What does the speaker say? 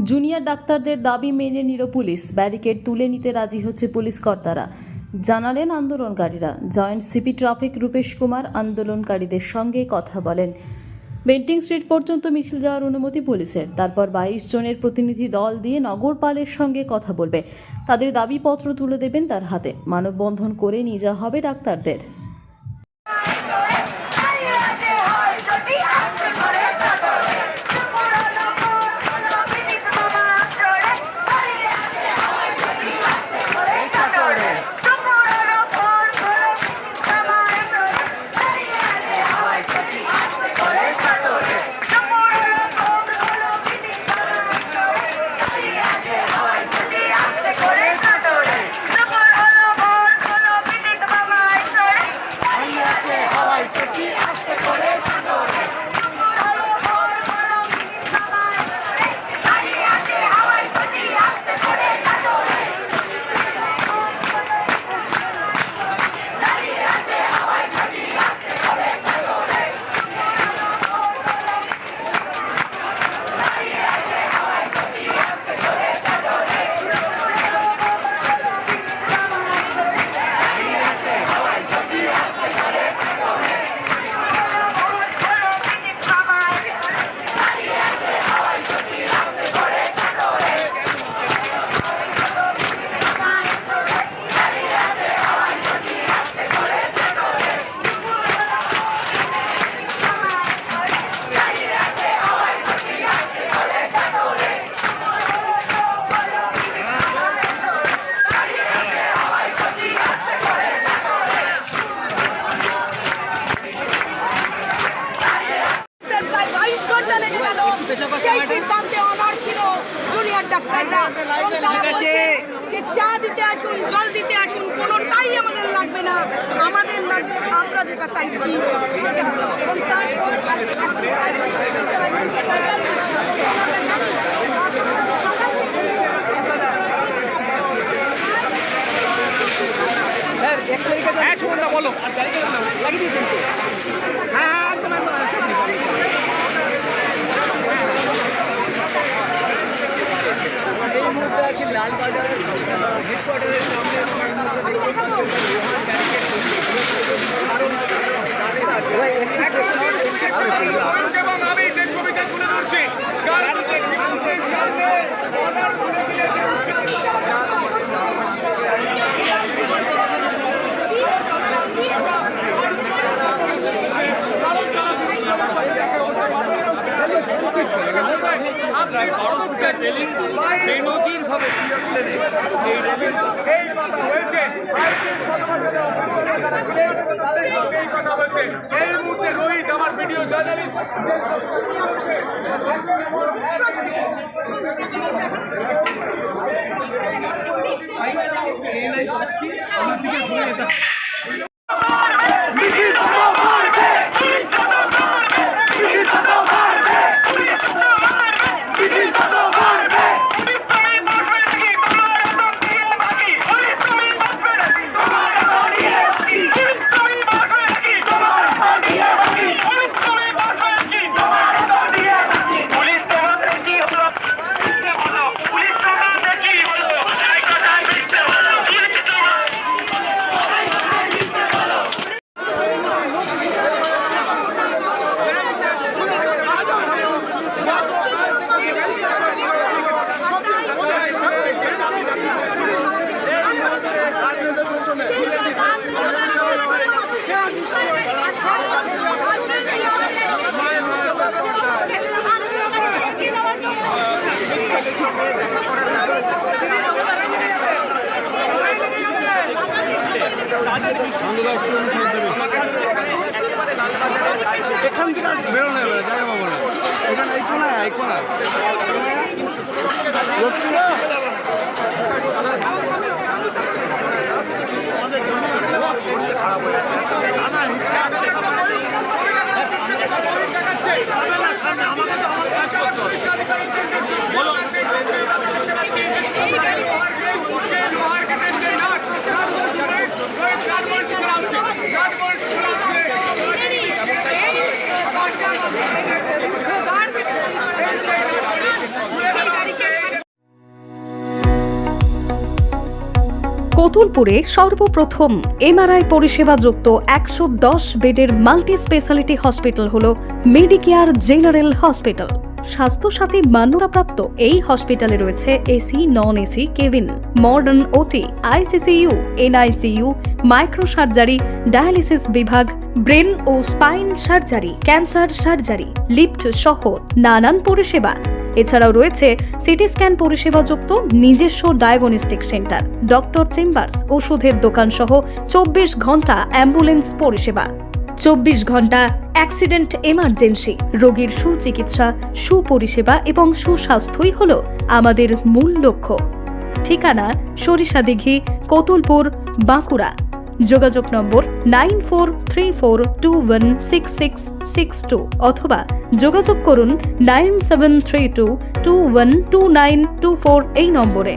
Junior ডাক্তারদের দাবি মেনে নিল পুলিশ। ব্যারিকেড তুলে নিতে রাজি হচ্ছে পুলিশ কর্তারা, জানালেন আন্দোলনকারীরা। Joint CP traffic Rupesh Kumar আন্দোলনকারীদের সঙ্গে কথা বলেন। বেন্টিং স্ট্রিট পর্যন্ত মিছিল যাওয়ার অনুমতি পুলিশের। তারপর 22 জনের প্রতিনিধি দল দিয়ে নগরপালের সঙ্গে কথা বলবে। তাদের দাবিপত্র তুলে দেবেন তার হাতে। মানববন্ধন করে নিয়ে যাওয়া হবে ডাক্তারদের। সেই সিদ্ধান্তে অনড় ছিল জুনিয়র ডাক্তাররা। যে চা দিতে আসুন, জল দিতে আসুন, কোনোটাই আমাদের লাগবে না, আমাদের লাগবে আমরা যেটা চাইছি সেটা। এবং তারপর বলো লাগিয়ে দিয়েছেন তো? হ্যাঁ একদম একদম। এই মুহূর্তে আছি লালবাজারের হেডকোয়ার্টারের সামনে। এবং আমি যে ছবিটা তুলে ধরছি আপনি বড় ফুটের রেলিং বেনজির ভাবে এই রেলিং এই কথা হয়েছে। এই কথা হচ্ছে এই মুহূর্তে রোহিত আমার ভিডিও জার্নালিস্ট এখান থেকে বেরোনো যাবে না, জায়গা পাবো না। এখানে আইকোনা খারাপ হয়ে সেই গাড়ি কোতুলপুরে সর্বপ্রথম এমআরআই পরিষেবা যুক্ত 110 বেডের মাল্টি স্পেশালিটি হসপিটাল হল মেডিকেয়ার জেনারেল হসপিটাল। স্বাস্থ্যসাথী মান্যতাপ্রাপ্ত এই হসপিটালে রয়েছে AC, non AC cabin, modern OT, ICCU, NICU, micro surgery, dialysis বিভাগ, ব্রেন ও spine surgery, cancer surgery, lift সহ নানান পরিষেবা। এছাড়াও রয়েছে সিটি স্ক্যান পরিষেবাযুক্ত নিজস্ব ডায়াগনস্টিক সেন্টার, ডক্টর চেম্বার্স, ওষুধের দোকান সহ 24 ঘন্টা অ্যাম্বুলেন্স পরিষেবা, 24 ঘন্টা অ্যাক্সিডেন্ট এমার্জেন্সি। রোগীর সুচিকিৎসা, সুপরিষেবা এবং সুস্বাস্থ্যই হল আমাদের মূল লক্ষ্য। ঠিকানা সরিষাদিঘি, কোতুলপুর, বাঁকুড়া। যোগাযোগ নম্বর 9434216662 অথবা যোগাযোগ করুন 9732212924 এই নম্বরে।